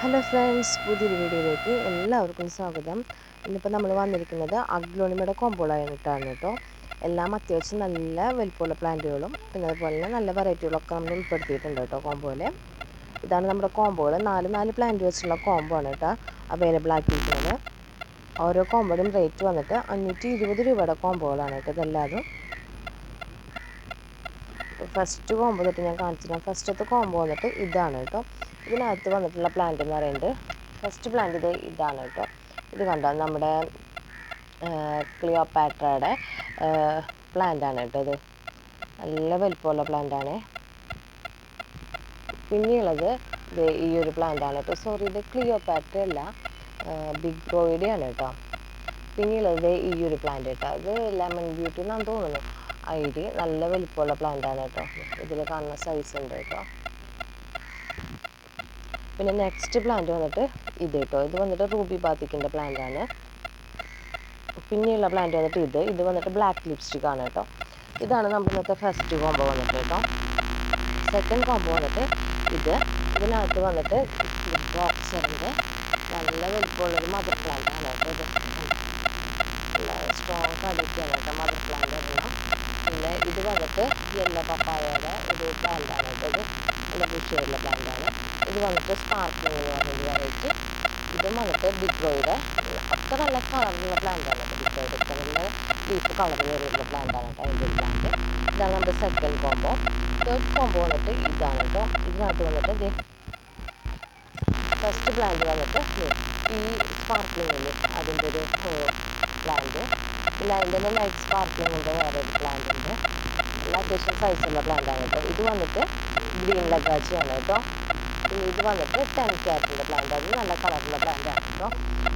Hello friends, പുതിയൊരു വീഡിയോയിലേക്ക് എല്ലാവർക്കും സ്വാഗതം. ഇന്നിപ്പോൾ നമ്മൾ വന്നിരിക്കുന്നത് അഗ്ലോണിമയുടെ കോമ്പോളായിട്ടാണ് കേട്ടോ. എല്ലാം അത്യാവശ്യം നല്ല വലിപ്പമുള്ള പ്ലാന്റുകളും പിന്നെ അതുപോലെ തന്നെ നല്ല വെറൈറ്റികളൊക്കെ നമ്മൾ ഉൾപ്പെടുത്തിയിട്ടുണ്ട് കേട്ടോ കോമ്പോയിൽ. ഇതാണ് നമ്മുടെ കോമ്പോകൾ. നാല് പ്ലാന്റ് വെച്ചുള്ള കോമ്പോ ആണ് കേട്ടോ അവൈലബിൾ ആക്കിയിരിക്കുന്നത്. ഓരോ കോമ്പോയുടെയും റേറ്റ് വന്നിട്ട് 520 രൂപയുടെ കോമ്പോകളാണ് കേട്ടോ ഇതെല്ലാതും. ഫസ്റ്റ് കോമ്പോ തൊട്ട് ഞാൻ കാണിച്ചിരുന്നു. ഫസ്റ്റത്തെ കോമ്പോ വന്നിട്ട് ഇതാണ് കേട്ടോ. ഇതിനകത്ത് വന്നിട്ടുള്ള പ്ലാന്റ് എന്ന് പറയുന്നത് ഫസ്റ്റ് പ്ലാന്റ് ഇതാണ് കേട്ടോ. ഇത് കണ്ടോ, നമ്മുടെ ക്ലിയോപാട്രയുടെ പ്ലാന്റ് ആണ് കേട്ടോ. ഇത് നല്ല വലിപ്പമുള്ള പ്ലാന്റ് ആണ്. പിന്നെയുള്ളത് ഈ ഒരു പ്ലാന്റ് ആണ് കേട്ടോ. സോറി, ഇത് ക്ലിയോപാട്ര അല്ല, ബിഗ് ബ്രോയിഡി ആണ് കേട്ടോ. പിന്നെയുള്ളത് ഈ ഒരു പ്ലാന്റ് കേട്ടോ. ഇത് ലെമൺ ബ്യൂട്ടി എന്നാണ് തോന്നുന്നു. ഐഡി നല്ല വലിപ്പമുള്ള പ്ലാന്റ് ആണ് കേട്ടോ. ഇതിൽ കാണുന്ന സൈസ് ഉണ്ട് കേട്ടോ. പിന്നെ നെക്സ്റ്റ് പ്ലാന്റ് വന്നിട്ട് ഇത് കേട്ടോ. ഇത് വന്നിട്ട് റൂബി ബാത്തിക്കിൻ്റെ പ്ലാന്റ് ആണ്. പിന്നെയുള്ള പ്ലാന്റ് വന്നിട്ട് ഇത് വന്നിട്ട് ബ്ലാക്ക് ലിപ്സ്റ്റിക് ആണ് കേട്ടോ. ഇതാണ് നമ്മുടെ ഇന്നത്തെ ഫസ്റ്റ് കോമ്പോ വന്നിട്ട് കേട്ടോ. സെക്കൻഡ് കോമ്പോ വന്നിട്ട് ഇതിനകത്ത് വന്നിട്ട് ബോക്സറിൻ്റെ നല്ല വലിപ്പമുള്ളൊരു മദർ പ്ലാന്റ് ആണ് കേട്ടോ. ഇത് നല്ല സ്ട്രോങ് ക്വാളിറ്റിയാണ് കേട്ടോ മദർ പ്ലാന്റ് എല്ലാം. പിന്നെ ഇത് വന്നിട്ട് യെല്ലോ പപ്പായയുടെ ഒരു പ്ലാന്റ് ആണ് കേട്ടോ. ഇത് നല്ല ബുഷിയുള്ള പ്ലാന്റ് ആണ്. ഇത് വന്നിട്ട് സ്പാർക്ലിംഗ് എന്ന് പറഞ്ഞൊരു വെറൈറ്റി. ഇതും വന്നിട്ട് ബിഗ് ബ്രോയുടെ അത്ര നല്ല കളറുള്ള പ്ലാന്റ് ആണ് കേട്ടോ. ബിഗ് ബ്രോയുടെ അത്ര നല്ല ലീഫ് കളർ വരുന്ന പ്ലാന്റ് ആണ് കേട്ടോ അതിൻ്റെ ഒരു പ്ലാന്റ്. ഇതാണ് നമ്മുടെ സെക്കൻഡ് കോമ്പോ. തേർഡ് കോമ്പോ വന്നിട്ട് ഇതാണ് കേട്ടോ. ഇതിനകത്ത് വന്നിട്ട് ഫസ്റ്റ് പ്ലാന്റ് വന്നിട്ട് ഈ സ്പാർക്ലിംഗിൽ അതിൻ്റെ ഒരു പ്ലാന്റ്. പിന്നെ അതിൻ്റെ തന്നെ ലൈറ്റ് സ്പാർക്ലിങ്ങിൻ്റെ വേറൊരു പ്ലാന്റ് ഉണ്ട്. നല്ല അത്യാവശ്യം സൈസുള്ള പ്ലാന്റ് ആണ് കേട്ടോ. ഇത് വന്നിട്ട് ഗ്രീൻ ലഗാച്ചിയാണ് കേട്ടോ. പിന്നെ ഇത് വന്നിട്ട് 10 ക്യാരറ്റിൻ്റെ പ്ലാന്റ്. അത് നല്ല കളറുള്ള പ്ലാന്റ് ആണ് കേട്ടോ.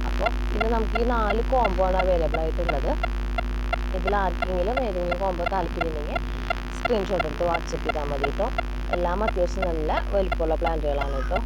അപ്പോൾ ഇത് നമുക്ക് ഈ 4 കോമ്പോ ആണ് അവൈലബിൾ ആയിട്ടുള്ളത്. ഇതിൽ ആർക്കെങ്കിലും ഏതെങ്കിലും കോമ്പോ താല്പര്യമുണ്ടെങ്കിൽ സ്ക്രീൻഷോട്ട് എടുത്ത് വാട്സപ്പ് ചെയ്താൽ മതി കേട്ടോ. എല്ലാം അത്യാവശ്യം നല്ല വലിപ്പമുള്ള പ്ലാന്റുകളാണ് കേട്ടോ.